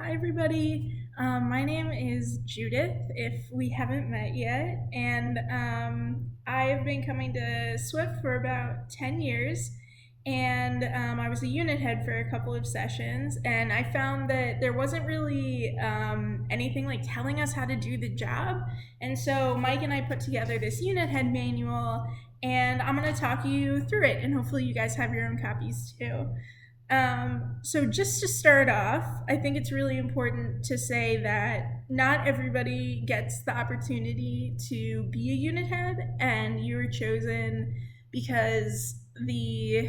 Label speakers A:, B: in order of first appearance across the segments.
A: Hi, everybody. My name is Judith, if we haven't met yet, and I've been coming to Swift for about 10 years. And I was a unit head for a couple of sessions, and I found that there wasn't really anything like telling us how to do the job. And so Mike and I put together this unit head manual, and I'm going to talk you through it, and hopefully, you guys have your own copies too. So just to start off, I think it's really important to say that not everybody gets the opportunity to be a unit head, and you were chosen because the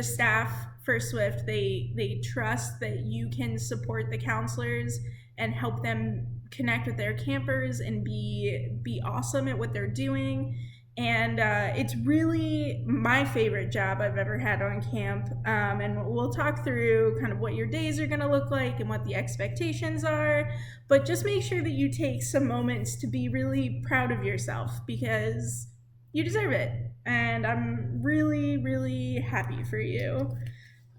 A: staff for Swift, they trust that you can support the counselors and help them connect with their campers and be awesome at what they're doing. And it's really my favorite job I've ever had on camp. And we'll talk through kind of what your days are going to look like and what the expectations are. But just make sure that you take some moments to be really proud of yourself because you deserve it. And I'm really, really happy for you.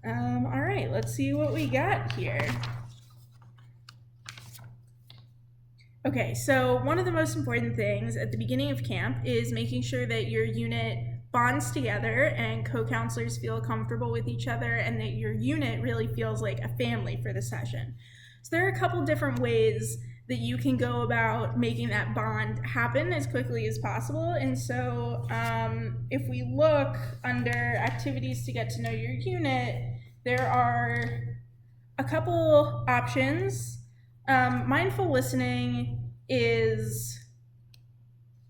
A: All right, let's see what we got here. Okay, so one of the most important things at the beginning of camp is making sure that your unit bonds together and co-counselors feel comfortable with each other and that your unit really feels like a family for the session. So there are a couple different ways that you can go about making that bond happen as quickly as possible. And so if we look under activities to get to know your unit, there are a couple options. Mindful listening is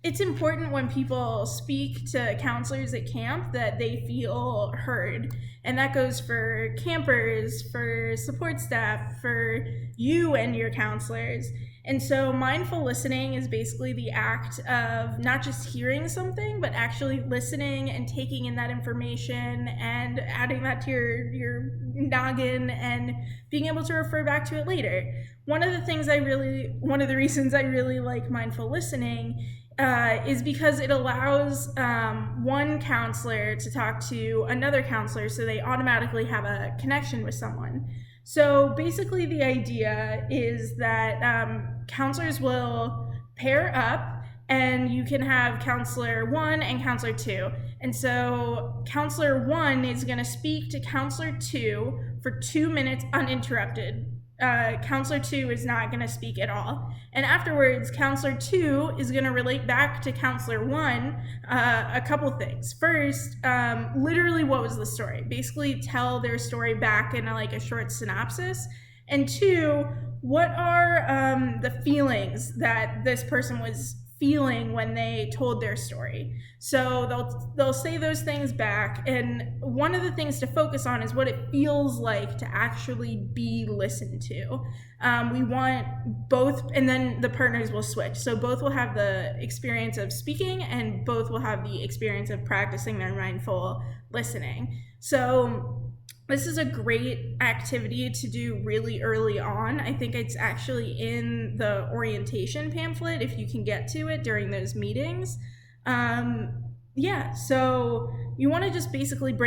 A: it's important when people speak to counselors at camp that they feel heard. And that goes for campers, for support staff, for you and your counselors. And so mindful listening is basically the act of not just hearing something, but actually listening and taking in that information and adding that to your noggin and being able to refer back to it later. One of the reasons I really like mindful listening is because it allows one counselor to talk to another counselor so they automatically have a connection with someone. So basically, the idea is that counselors will pair up and you can have counselor one and counselor two. And so counselor one is going to speak to counselor two for 2 minutes uninterrupted. Counselor two is not going to speak at all. And afterwards, counselor two is going to relate back to counselor one a couple things. First, literally, what was the story? Basically, tell their story back in a short synopsis. And two, what are the feelings that this person was feeling when they told their story. So they'll say those things back, and one of the things to focus on is what it feels like to actually be listened to. We want both, and then the partners will switch. So both will have the experience of speaking, and both will have the experience of practicing their mindful listening. So this is a great activity to do really early on. I think it's actually in the orientation pamphlet if you can get to it during those meetings. So you want to just basically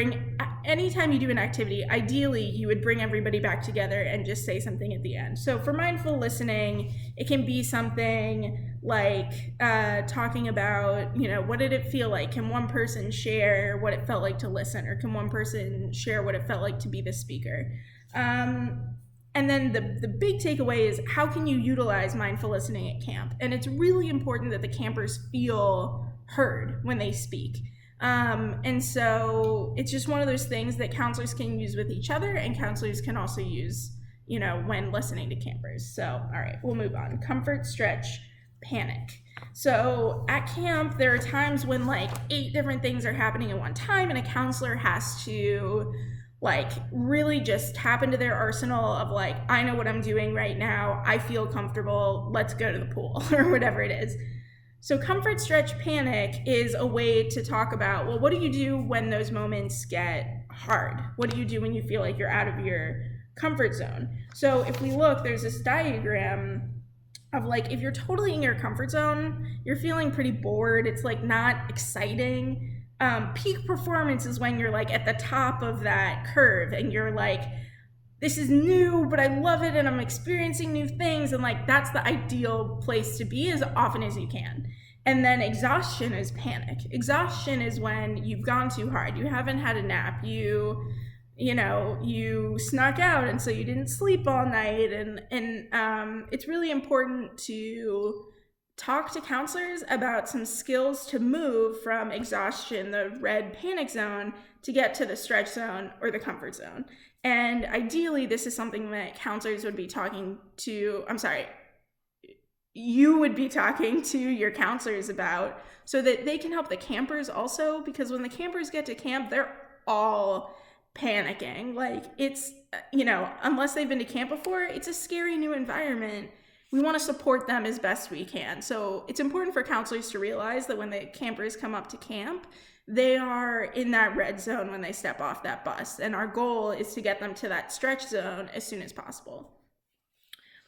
A: anytime you do an activity, ideally you would bring everybody back together and just say something at the end. So for mindful listening, it can be something like talking about, what did it feel like? Can one person share what it felt like to listen, or can one person share what it felt like to be the speaker? And then the big takeaway is, how can you utilize mindful listening at camp? And it's really important that the campers feel heard when they speak. And so it's just one of those things that counselors can use with each other, and counselors can also use, when listening to campers. So, all right, we'll move on. Comfort, stretch, panic. So at camp, there are times when 8 different things are happening at one time, and a counselor has to really just tap into their arsenal of I know what I'm doing right now, I feel comfortable, let's go to the pool or whatever it is. So comfort, stretch, panic is a way to talk about, well, what do you do when those moments get hard? What do you do when you feel like you're out of your comfort zone? So if we look, there's this diagram of if you're totally in your comfort zone, you're feeling pretty bored, it's not exciting. Peak performance is when you're at the top of that curve and you're this is new, but I love it and I'm experiencing new things. And like, that's the ideal place to be as often as you can. And then exhaustion is panic. Exhaustion is when you've gone too hard. You haven't had a nap. You snuck out and so you didn't sleep all night. And it's really important to talk to counselors about some skills to move from exhaustion, the red panic zone, to get to the stretch zone or the comfort zone. And ideally, this is something that counselors would be talking to, you would be talking to your counselors about so that they can help the campers also, because when the campers get to camp, they're all panicking. Like, it's, unless they've been to camp before, it's a scary new environment. We want to support them as best we can. So it's important for counselors to realize that when the campers come up to camp, they are in that red zone when they step off that bus. And our goal is to get them to that stretch zone as soon as possible.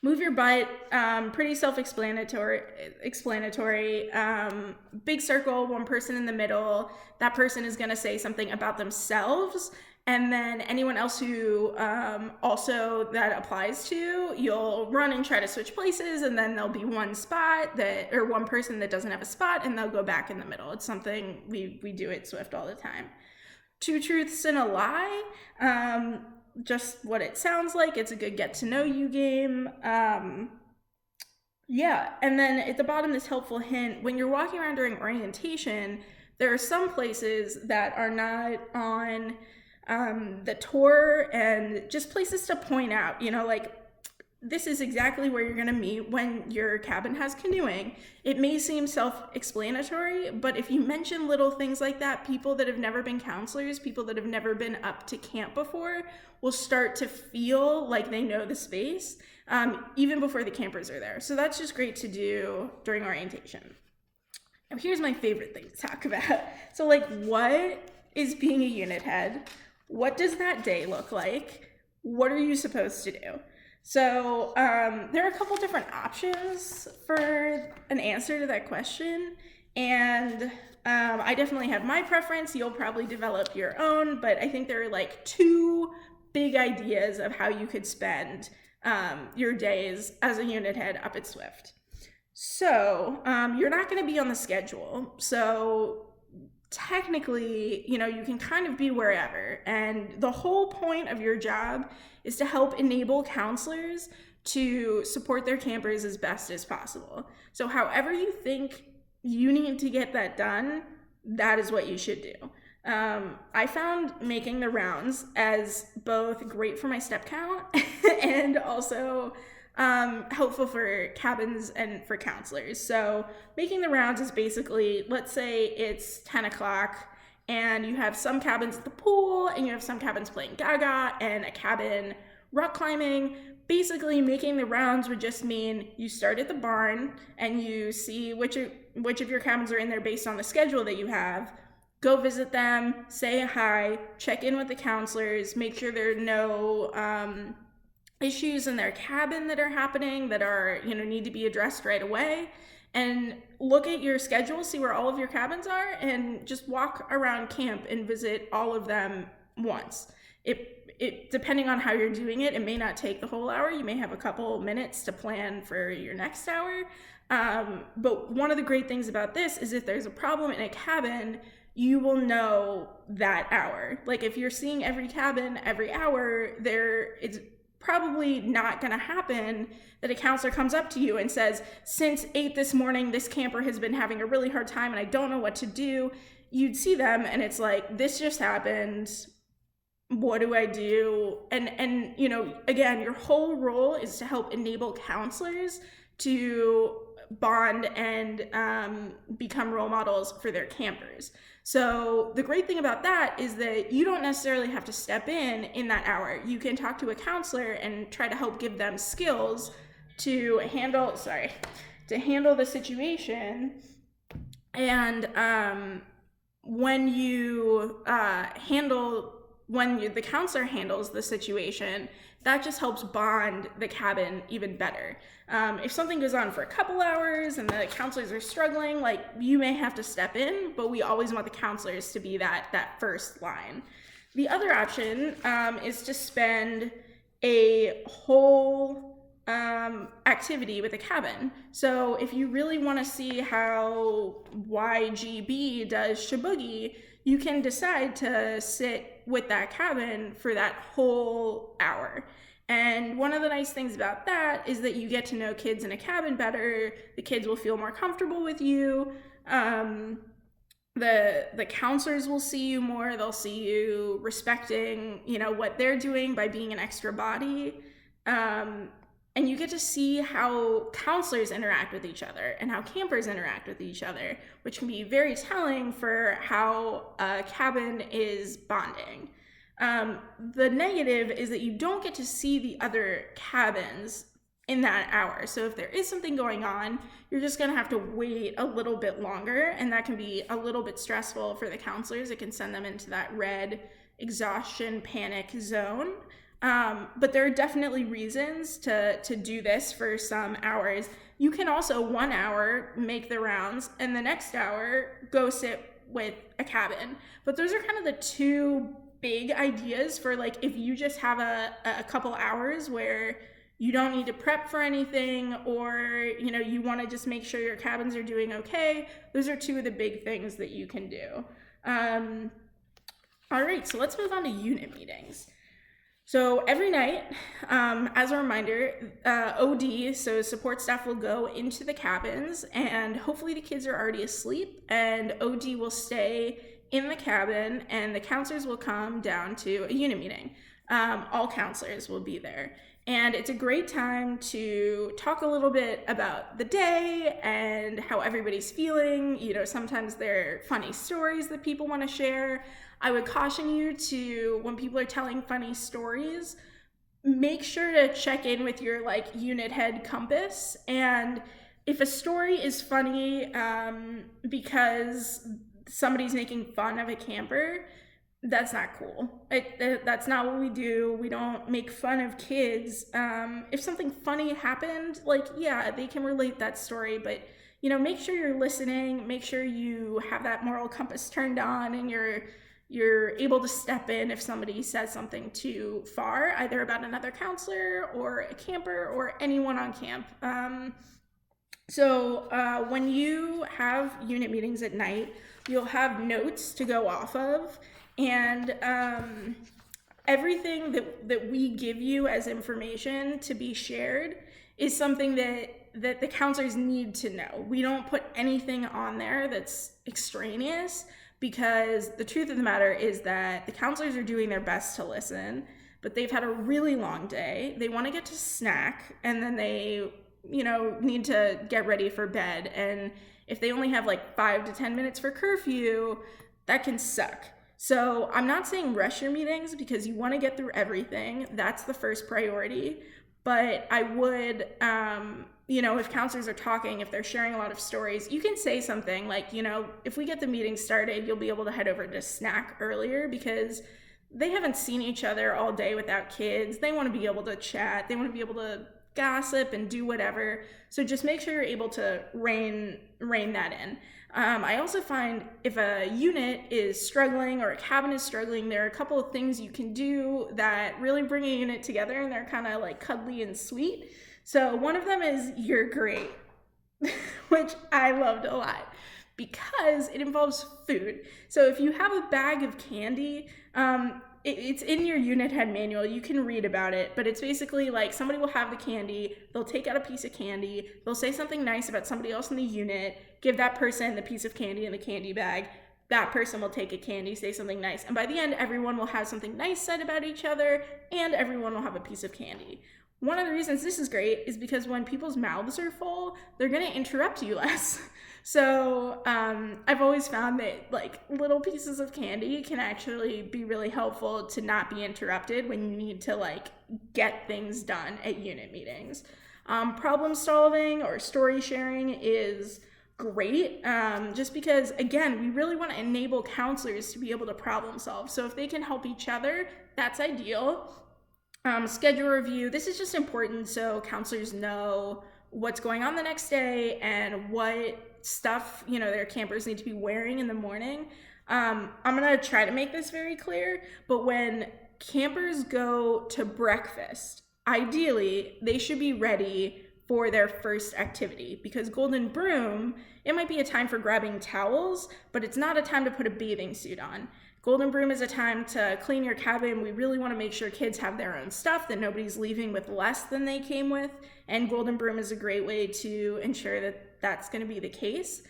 A: Move your butt, pretty self-explanatory. Big circle, one person in the middle. That person is going to say something about themselves. And then anyone else who also that applies to, you'll run and try to switch places, and then there'll be one person that doesn't have a spot, and they'll go back in the middle. It's something we do at Swift all the time. 2 truths and a lie. Just what it sounds like. It's a good get to know you game. And then at the bottom, this helpful hint: when you're walking around during orientation, there are some places that are not on the tour, and just places to point out, like, this is exactly where you're going to meet when your cabin has canoeing. It may seem self-explanatory, but if you mention little things like that, people that have never been counselors, people that have never been up to camp before, will start to feel like they know the space, even before the campers are there. So that's just great to do during orientation. Now, here's my favorite thing to talk about. So, like, what is being a unit head? What does that day look like? What are you supposed to do? So there are a couple different options for an answer to that question. And I definitely have my preference. You'll probably develop your own, but I think there are like 2 big ideas of how you could spend your days as a unit head up at Swift. So you're not going to be on the schedule. So technically, you can kind of be wherever. And the whole point of your job is to help enable counselors to support their campers as best as possible. So however you think you need to get that done, that is what you should do. I found making the rounds as both great for my step count and also helpful for cabins and for counselors. So making the rounds is basically, let's say it's 10 o'clock and you have some cabins at the pool and you have some cabins playing Gaga and a cabin rock climbing. Basically, making the rounds would just mean you start at the barn and you see which of your cabins are in there based on the schedule that you have. Go visit them, say hi, check in with the counselors, make sure there are no issues in their cabin that are happening that are, need to be addressed right away, and look at your schedule, see where all of your cabins are, and just walk around camp and visit all of them once. It depending on how you're doing it, it may not take the whole hour. You may have a couple minutes to plan for your next hour. But one of the great things about this is if there's a problem in a cabin, you will know that hour. Like, if you're seeing every cabin every hour, it's probably not going to happen that a counselor comes up to you and says, since 8 this morning, this camper has been having a really hard time and I don't know what to do. You'd see them and it's like, this just happened. What do I do? And again, your whole role is to help enable counselors to bond and become role models for their campers. So the great thing about that is that you don't necessarily have to step in that hour. You can talk to a counselor and try to help give them skills to handle the situation. And when the counselor handles the situation, that just helps bond the cabin even better. If something goes on for a couple hours and the counselors are struggling, like, you may have to step in, but we always want the counselors to be that first line. The other option is to spend a whole activity with a cabin. So if you really want to see how YGB does Shaboogie, you can decide to sit with that cabin for that whole hour. And one of the nice things about that is that you get to know kids in a cabin better. The kids will feel more comfortable with you. The counselors will see you more. They'll see you respecting, what they're doing by being an extra body. And you get to see how counselors interact with each other and how campers interact with each other, which can be very telling for how a cabin is bonding. The negative is that you don't get to see the other cabins in that hour. So if there is something going on, you're just going to have to wait a little bit longer, and that can be a little bit stressful for the counselors. It can send them into that red exhaustion panic zone. But there are definitely reasons to do this for some hours. You can also 1 hour make the rounds and the next hour go sit with a cabin. But those are kind of the two big ideas for like if you just have a couple hours where you don't need to prep for anything, or you want to just make sure your cabins are doing okay. Those are two of the big things that you can do. All right, so let's move on to unit meetings. So every night, as a reminder, OD, so support staff, will go into the cabins, and hopefully the kids are already asleep, and OD will stay in the cabin, and the counselors will come down to a unit meeting. All counselors will be there. And it's a great time to talk a little bit about the day and how everybody's feeling. Sometimes there are funny stories that people want to share. I would caution you to, when people are telling funny stories, make sure to check in with your unit head compass. And if a story is funny because somebody's making fun of a camper, that's not cool. That's not what we do. We don't make fun of kids. If something funny happened, they can relate that story, but make sure you're listening, make sure you have that moral compass turned on, and you're able to step in if somebody says something too far, either about another counselor or a camper or anyone on camp. So when you have unit meetings at night, you'll have notes to go off of. And everything that we give you as information to be shared is something that the counselors need to know. We don't put anything on there that's extraneous, because the truth of the matter is that the counselors are doing their best to listen, but they've had a really long day. They want to get to snack, and then they need to get ready for bed. And if they only have 5 to 10 minutes for curfew, that can suck. So I'm not saying rush your meetings, because you want to get through everything. That's the first priority. But I would, if counselors are talking, if they're sharing a lot of stories, you can say something like, if we get the meeting started, you'll be able to head over to snack earlier, because they haven't seen each other all day without kids. They want to be able to chat. They want to be able to gossip and do whatever. So just make sure you're able to rein that in. I also find if a unit is struggling or a cabin is struggling, there are a couple of things you can do that really bring a unit together, and they're kind of cuddly and sweet. So one of them is "You're great," which I loved a lot because it involves food. So if you have a bag of candy, it's in your unit head manual. You can read about it, but it's basically somebody will have the candy, they'll take out a piece of candy, they'll say something nice about somebody else in the unit, give that person the piece of candy in the candy bag, that person will take a candy, say something nice, and by the end, everyone will have something nice said about each other, and everyone will have a piece of candy. One of the reasons this is great is because when people's mouths are full, they're going to interrupt you less. So I've always found that little pieces of candy can actually be really helpful to not be interrupted when you need to get things done at unit meetings. Problem solving or story sharing is great, just because, again, we really want to enable counselors to be able to problem solve. So if they can help each other, that's ideal. Schedule review. This is just important so counselors know what's going on the next day and what stuff their campers need to be wearing in the morning. I'm gonna try to make this very clear, but when campers go to breakfast, ideally, they should be ready for their first activity, because Golden Broom, it might be a time for grabbing towels, but it's not a time to put a bathing suit on. Golden Broom is a time to clean your cabin. We really want to make sure kids have their own stuff, that nobody's leaving with less than they came with, and Golden Broom is a great way to ensure that that's going to be the case.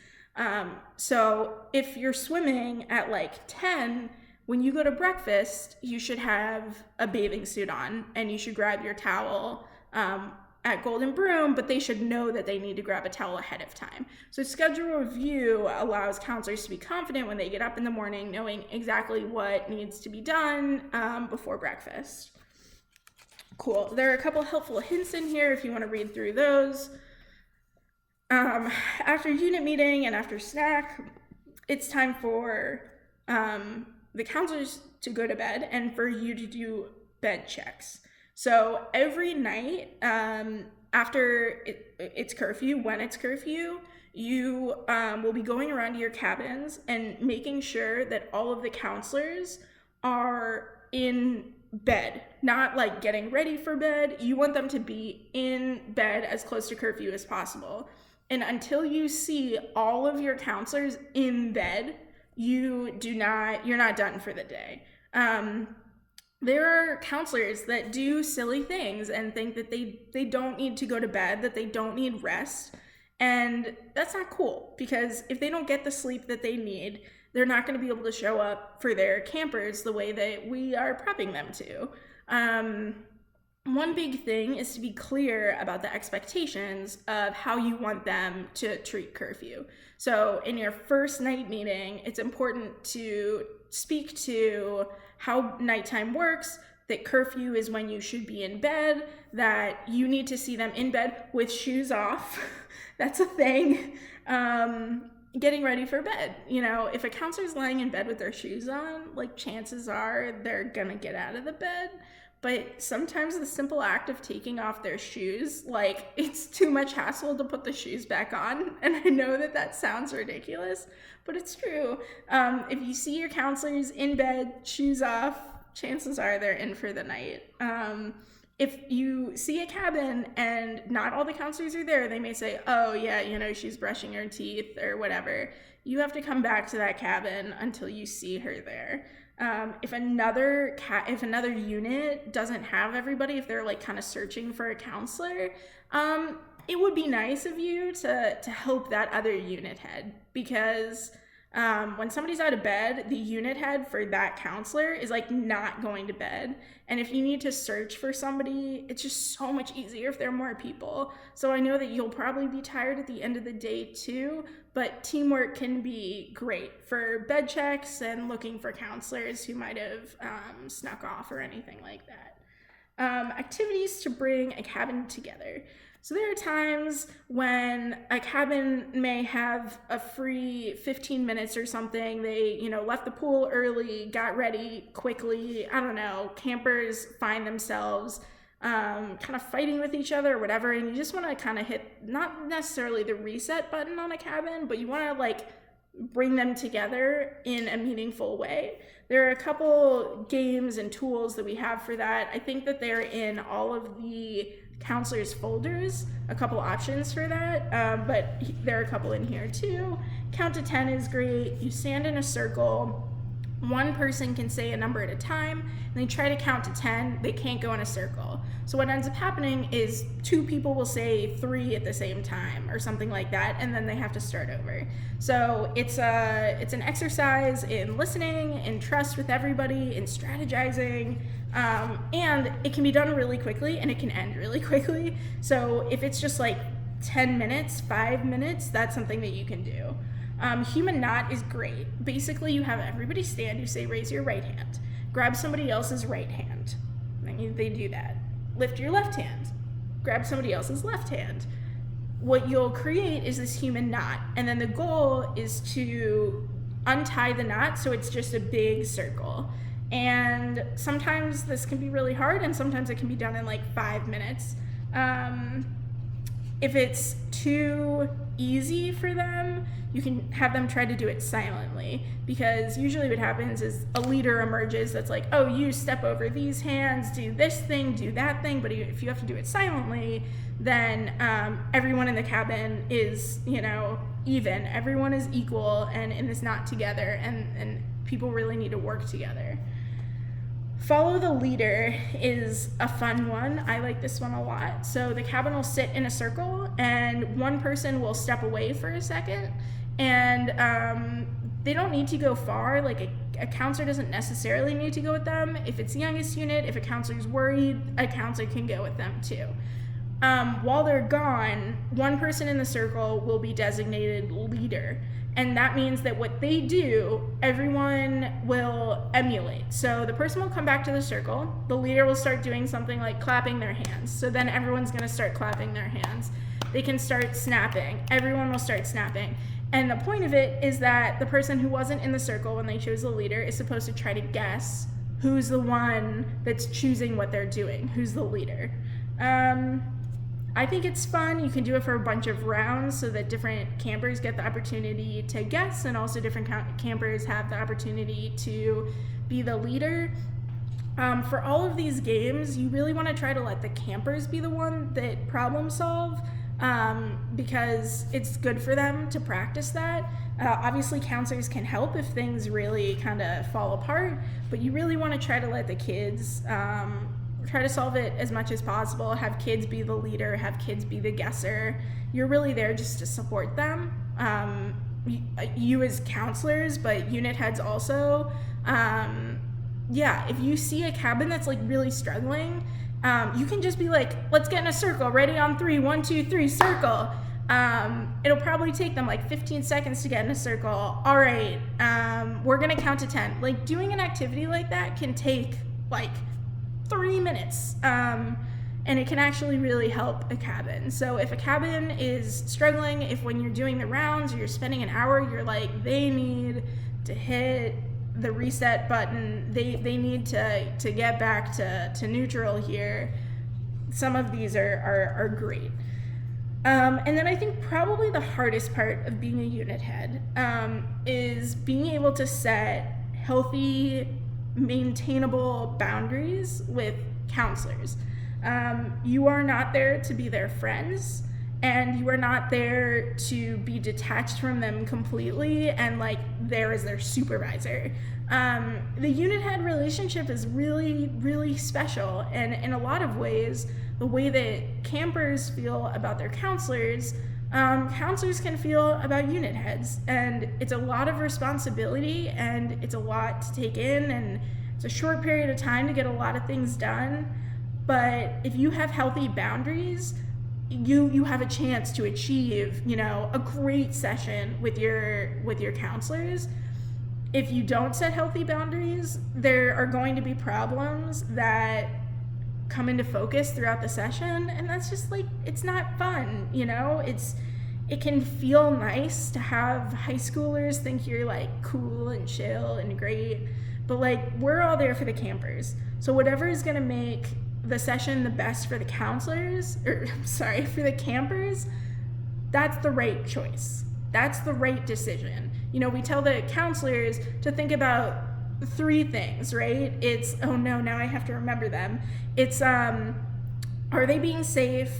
A: So if you're swimming at like 10, when you go to breakfast, you should have a bathing suit on, and you should grab your towel at Golden Broom, but they should know that they need to grab a towel ahead of time. So schedule review allows counselors to be confident when they get up in the morning, knowing exactly what needs to be done before breakfast. Cool. There are a couple helpful hints in here if you want to read through those. After unit meeting and after snack, it's time for the counselors to go to bed and for you to do bed checks. So every night after it's curfew, when it's curfew, you will be going around to your cabins and making sure that all of the counselors are in bed, not like getting ready for bed. You want them to be in bed as close to curfew as possible. And until you see all of your counselors in bed, you're not done for the day. There are counselors that do silly things and think that they don't need to go to bed, that they don't need rest. And that's not cool, because if they don't get the sleep that they need, they're not going to be able to show up for their campers the way that we are prepping them to. One big thing is to be clear about the expectations of how you want them to treat curfew. So in your first night meeting, it's important to speak to how nighttime works, that curfew is when you should be in bed, that you need to see them in bed with shoes off. That's a thing. Getting ready for bed. You know, if a counselor's lying in bed with their shoes on, like chances are they're gonna get out of the bed. But sometimes the simple act of taking off their shoes, like, it's too much hassle to put the shoes back on. And I know that sounds ridiculous, but it's true. If you see your counselors in bed, shoes off, chances are they're in for the night. If you see a cabin and not all the counselors are there, they may say, oh yeah, you know, she's brushing her teeth or whatever. You have to come back to that cabin until you see her there. If another unit doesn't have everybody, if they're like kind of searching for a counselor, it would be nice of you to help that other unit head, because when somebody's out of bed, the unit head for that counselor is like not going to bed. And if you need to search for somebody, it's just so much easier if there are more people. So I know that you'll probably be tired at the end of the day too, but teamwork can be great for bed checks and looking for counselors who might have snuck off or anything like that. Activities to bring a cabin together. So there are times when a cabin may have a free 15 minutes or something. They, left the pool early, got ready quickly. I don't know, campers find themselves kind of fighting with each other or whatever, and you just want to kind of hit, not necessarily the reset button on a cabin, but you want to like bring them together in a meaningful way. There are a couple games and tools that we have for that. I think that they're in all of the counselors folders, a couple options for that, but there are a couple in here too. Count to 10 is great. You stand in a circle. One person can say a number at a time, and they try to count to 10. They can't go in a circle. So what ends up happening is two people will say 3 at the same time or something like that, and then they have to start over. So it's an exercise in listening, in trust with everybody, in strategizing, and it can be done really quickly and it can end really quickly. So if it's just like 10 minutes, 5 minutes, that's something that you can do. Human knot is great. Basically, you have everybody stand, you say raise your right hand. Grab somebody else's right hand. They do that. Lift your left hand. Grab somebody else's left hand. What you'll create is this human knot, and then the goal is to untie the knot so it's just a big circle. And sometimes this can be really hard, and sometimes it can be done in like 5 minutes. If it's too easy for them, you can have them try to do it silently, because usually what happens is a leader emerges that's like, oh, you step over these hands, do this thing, do that thing. But if you have to do it silently, then everyone in the cabin is, even. Everyone is equal and is not together, and people really need to work together. Follow the leader is a fun one. I like this one a lot. So the cabin will sit in a circle, and one person will step away for a second, and they don't need to go far. Like a counselor doesn't necessarily need to go with them. If it's the youngest unit, if a counselor's worried, a counselor can go with them too. While they're gone, one person in the circle will be designated leader. And that means that what they do, everyone will emulate. So the person will come back to the circle. The leader will start doing something like clapping their hands. So then everyone's going to start clapping their hands. They can start snapping. Everyone will start snapping. And the point of it is that the person who wasn't in the circle when they chose the leader is supposed to try to guess who's the one that's choosing what they're doing, who's the leader. I think it's fun. You can do it for a bunch of rounds so that different campers get the opportunity to guess, and also different campers have the opportunity to be the leader. For all of these games, you really want to try to let the campers be the one that problem solve, because it's good for them to practice that. Obviously, counselors can help if things really kind of fall apart, but you really want to try to let the kids try to solve it as much as possible. Have kids be the leader, have kids be the guesser. You're really there just to support them. You as counselors, but unit heads also. If you see a cabin that's like really struggling, you can just be like, let's get in a circle, ready on 3, 1, 2, 3, circle. It'll probably take them like 15 seconds to get in a circle. All right, we're gonna count to 10. Like, doing an activity like that can take like 3 minutes, and it can actually really help a cabin. So if a cabin is struggling, if when you're doing the rounds or you're spending an hour, you're like, they need to hit the reset button, they need to get back to neutral here, some of these are great. And then I think probably the hardest part of being a unit head is being able to set healthy, maintainable boundaries with counselors. You are not there to be their friends, and you are not there to be detached from them completely and like there as their supervisor. The unit head relationship is really, really special, and in a lot of ways, the way that campers feel about their counselors, counselors can feel about unit heads, and it's a lot of responsibility, and it's a lot to take in, and it's a short period of time to get a lot of things done. But if you have healthy boundaries, you have a chance to achieve, a great session with your counselors. If you don't set healthy boundaries, there are going to be problems that come into focus throughout the session, and that's just like, it's not fun. It can feel nice to have high schoolers think you're like cool and chill and great, but like, we're all there for the campers. So whatever is going to make the session the best for the counselors, for the campers, that's the right choice. That's the right decision. We tell the counselors to think about 3 things, right? It's, oh no, now I have to remember them. It's, are they being safe?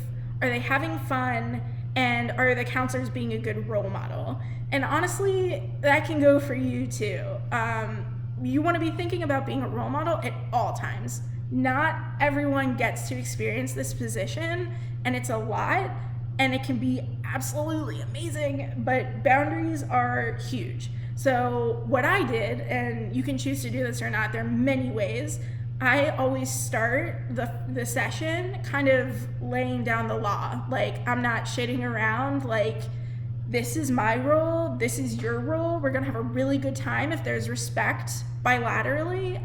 A: Are they having fun? And are the counselors being a good role model? And honestly, that can go for you too. You want to be thinking about being a role model at all times. Not everyone gets to experience this position, and it's a lot, and it can be absolutely amazing, but boundaries are huge. So what I did, and you can choose to do this or not, there are many ways. I always start the session kind of laying down the law. Like, I'm not shitting around, like, this is my role, this is your role, we're gonna have a really good time if there's respect bilaterally.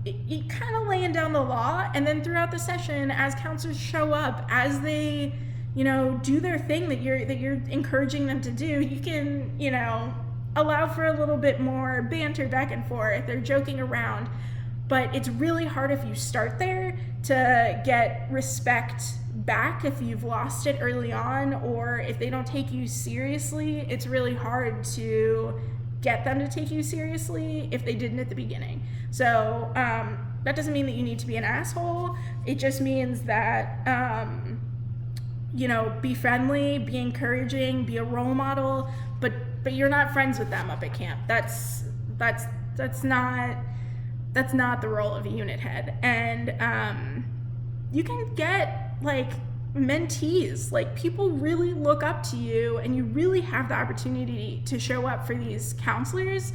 A: You kind of laying down the law, and then throughout the session, as counselors show up, as they, do their thing that you're encouraging them to do, you can, allow for a little bit more banter back and forth. They're joking around, but it's really hard if you start there to get respect back if you've lost it early on, or if they don't take you seriously, it's really hard to get them to take you seriously if they didn't at the beginning. So that doesn't mean that you need to be an asshole. It just means that be friendly, be encouraging, be a role model, but you're not friends with them up at camp. That's not the role of a unit head. And you can get like mentees, like people really look up to you, and you really have the opportunity to show up for these counselors,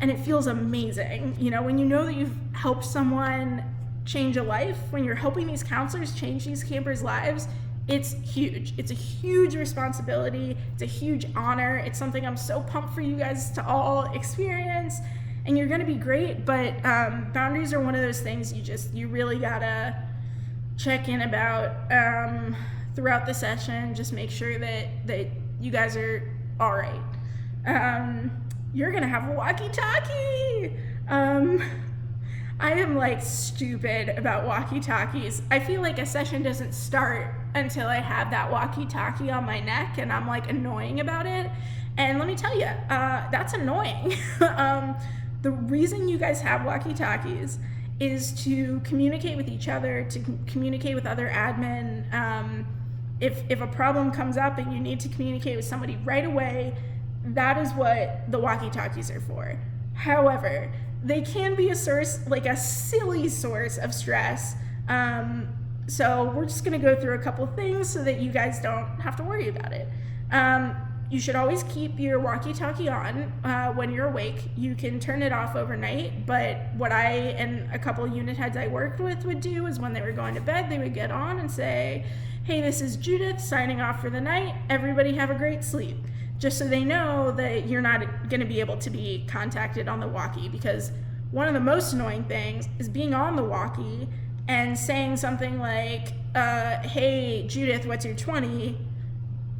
A: and it feels amazing. When you know that you've helped someone change a life, when you're helping these counselors change these campers' lives, it's huge. It's a huge responsibility. It's a huge honor. It's something I'm so pumped for you guys to all experience, and you're gonna be great. But boundaries are one of those things you really gotta check in about throughout the session. Just make sure that you guys are all right. You're gonna have a walkie-talkie. I am like stupid about walkie-talkies. I feel like a session doesn't start until I have that walkie-talkie on my neck, and I'm like annoying about it. And let me tell you, that's annoying. The reason you guys have walkie-talkies is to communicate with each other, to communicate with other admin. If a problem comes up and you need to communicate with somebody right away, that is what the walkie-talkies are for. However, they can be a source, like a silly source of stress. So we're just gonna go through a couple things so that you guys don't have to worry about it. You should always keep your walkie-talkie on when you're awake. You can turn it off overnight, but what I and a couple unit heads I worked with would do is when they were going to bed, they would get on and say, "Hey, this is Judith signing off for the night. Everybody have a great sleep." Just so they know that you're not going to be able to be contacted on the walkie, because one of the most annoying things is being on the walkie and saying something like, "Hey, Judith, what's your 20?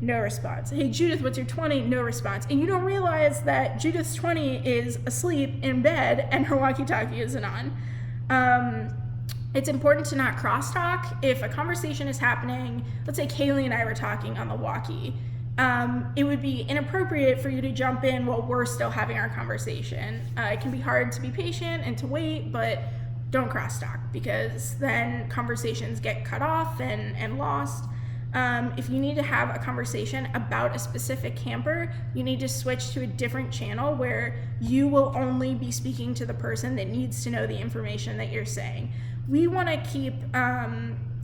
A: No response. Hey, Judith, what's your 20? No response." And you don't realize that Judith's 20 is asleep in bed and her walkie-talkie isn't on. It's important to not crosstalk. If a conversation is happening, let's say Kaylee and I were talking on the walkie, it would be inappropriate for you to jump in while we're still having our conversation. It can be hard to be patient and to wait, but don't crosstalk, because then conversations get cut off and lost. If you need to have a conversation about a specific camper, you need to switch to a different channel where you will only be speaking to the person that needs to know the information that you're saying. We want to keep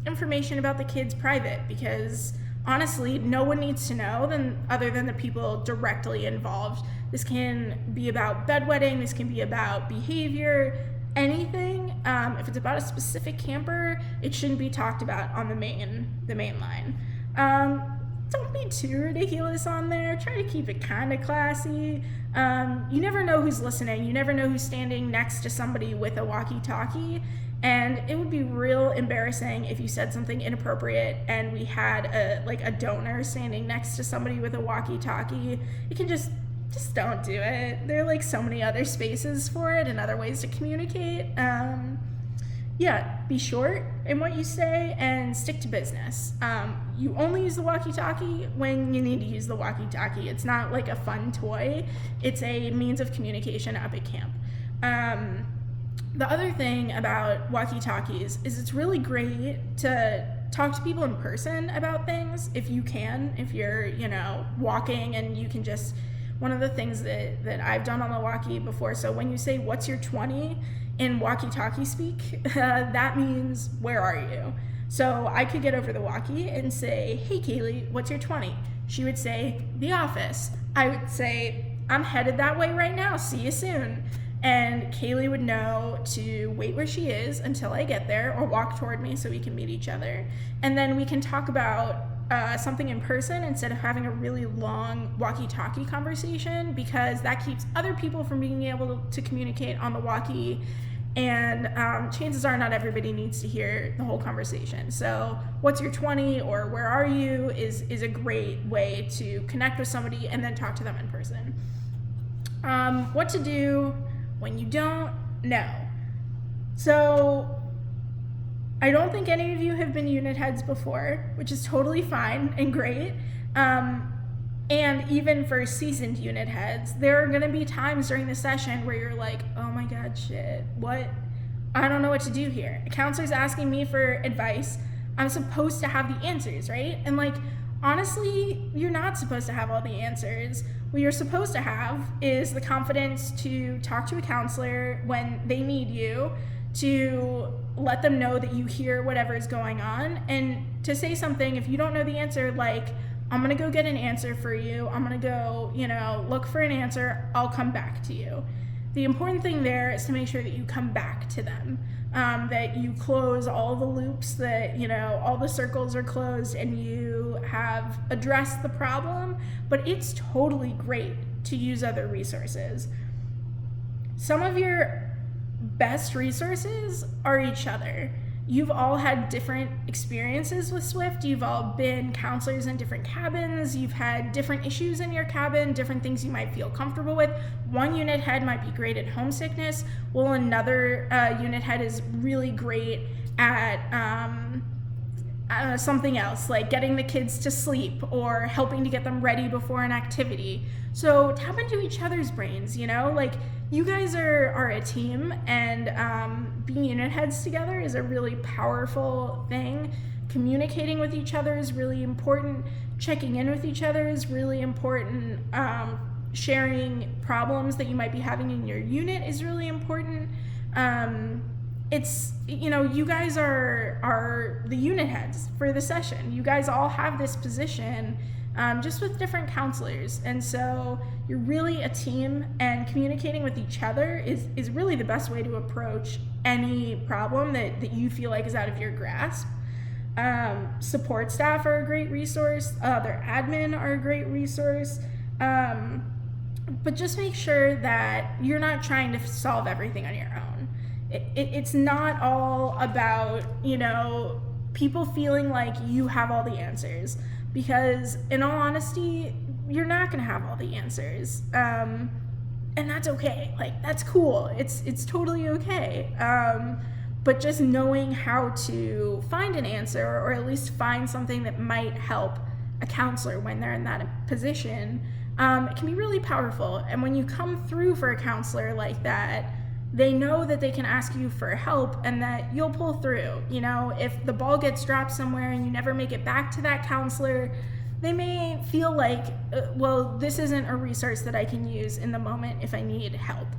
A: information about the kids private, because honestly, no one needs to know other than the people directly involved. This can be about bedwetting, this can be about behavior, anything. If it's about a specific camper, it shouldn't be talked about on the main line. Don't be too ridiculous on there. Try to keep it kind of classy. You never know who's listening. You never know who's standing next to somebody with a walkie-talkie. And it would be real embarrassing if you said something inappropriate and we had a donor standing next to somebody with a walkie-talkie. You can just don't do it. There are like so many other spaces for it and other ways to communicate. Be short in what you say and stick to business. You only use the walkie-talkie when you need to use the walkie-talkie. It's not like a fun toy. It's a means of communication up at camp. The other thing about walkie-talkies is it's really great to talk to people in person about things if you can, if you're, walking and you can just, one of the things that I've done on the walkie before, so when you say, "What's your 20?" in walkie-talkie speak, that means, "Where are you?" So I could get over the walkie and say, "Hey, Kaylee, what's your 20?" She would say, "The office." I would say, "I'm headed that way right now. See you soon." And Kaylee would know to wait where she is until I get there, or walk toward me so we can meet each other. And then we can talk about something in person instead of having a really long walkie-talkie conversation, because that keeps other people from being able to communicate on the walkie. And chances are not everybody needs to hear the whole conversation. So "What's your 20?" or "Where are you?" is a great way to connect with somebody and then talk to them in person. What to do when you don't know. So I don't think any of you have been unit heads before, which is totally fine and great. And even for seasoned unit heads, there are going to be times during the session where you're like, oh my God, shit, what? I don't know what to do here. A counselor's asking me for advice. I'm supposed to have the answers, right? And like, honestly, you're not supposed to have all the answers. What you're supposed to have is the confidence to talk to a counselor when they need you, to let them know that you hear whatever is going on, and to say something if you don't know the answer, like, I'm gonna go get an answer for you. I'm gonna go, look for an answer. I'll come back to you. The important thing there is to make sure that you come back to them, that you close all the loops, that, all the circles are closed and you have addressed the problem, but it's totally great to use other resources. Some of your best resources are each other. You've all had different experiences with Swift. You've all been counselors in different cabins. You've had different issues in your cabin, different things you might feel comfortable with. One unit head might be great at homesickness, while another unit head is really great at something else, like getting the kids to sleep or helping to get them ready before an activity. So tap into each other's brains, like you guys are a team, and being unit heads together is a really powerful thing. Communicating with each other is really important. Checking in with each other is really important. Sharing problems that you might be having in your unit is really important. It's, you guys are the unit heads for the session. You guys all have this position, just with different counselors. And so you're really a team, and communicating with each other is really the best way to approach any problem that you feel like is out of your grasp. Support staff are a great resource. Their admin are a great resource. But just make sure that you're not trying to solve everything on your own. It's not all about, people feeling like you have all the answers, because in all honesty, you're not going to have all the answers. And that's okay. Like, that's cool. It's totally okay. But just knowing how to find an answer, or at least find something that might help a counselor when they're in that position, it can be really powerful. And when you come through for a counselor like that, they know that they can ask you for help and that you'll pull through. If the ball gets dropped somewhere and you never make it back to that counselor, they may feel like, well, this isn't a resource that I can use in the moment if I need help.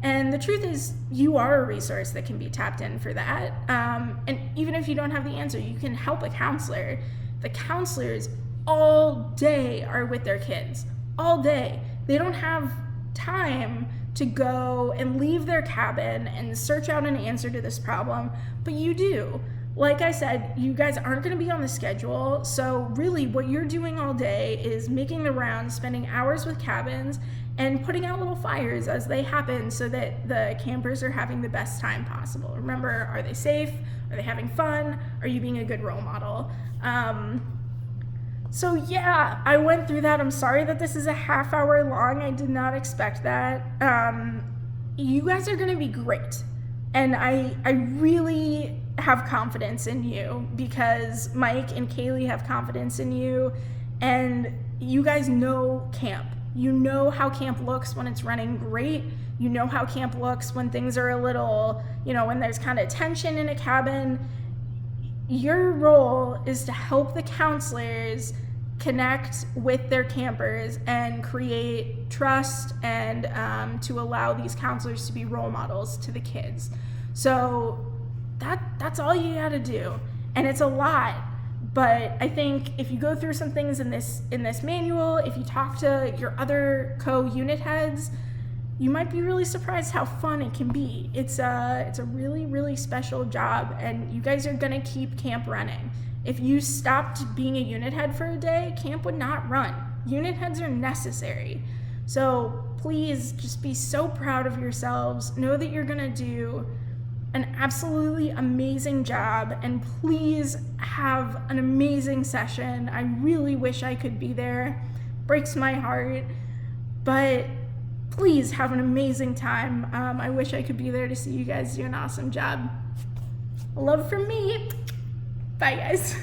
A: And the truth is, you are a resource that can be tapped in for that. And even if you don't have the answer, you can help a counselor. The counselors all day are with their kids, all day. They don't have time to go and leave their cabin and search out an answer to this problem, but you do. Like I said, you guys aren't going to be on the schedule, so really what you're doing all day is making the rounds, spending hours with cabins, and putting out little fires as they happen so that the campers are having the best time possible. Remember, are they safe? Are they having fun? Are you being a good role model? So yeah, I went through that. I'm sorry that this is a half hour long. I did not expect that. You guys are gonna be great. And I really have confidence in you, because Mike and Kaylee have confidence in you, and you guys know camp. You know how camp looks when it's running great. You know how camp looks when things are a little, when there's kind of tension in a cabin. Your role is to help the counselors connect with their campers and create trust, and to allow these counselors to be role models to the kids. So that's all you gotta do. And it's a lot, but I think if you go through some things in this manual, if you talk to your other co-unit heads, you might be really surprised how fun it can be. It's a really, really special job, and you guys are gonna keep camp running. If you stopped being a unit head for a day, camp would not run. Unit heads are necessary. So please just be so proud of yourselves. Know that you're gonna do an absolutely amazing job, and please have an amazing session. I really wish I could be there. Breaks my heart, but please have an amazing time. I wish I could be there to see you guys do an awesome job. Love from me. Bye, guys.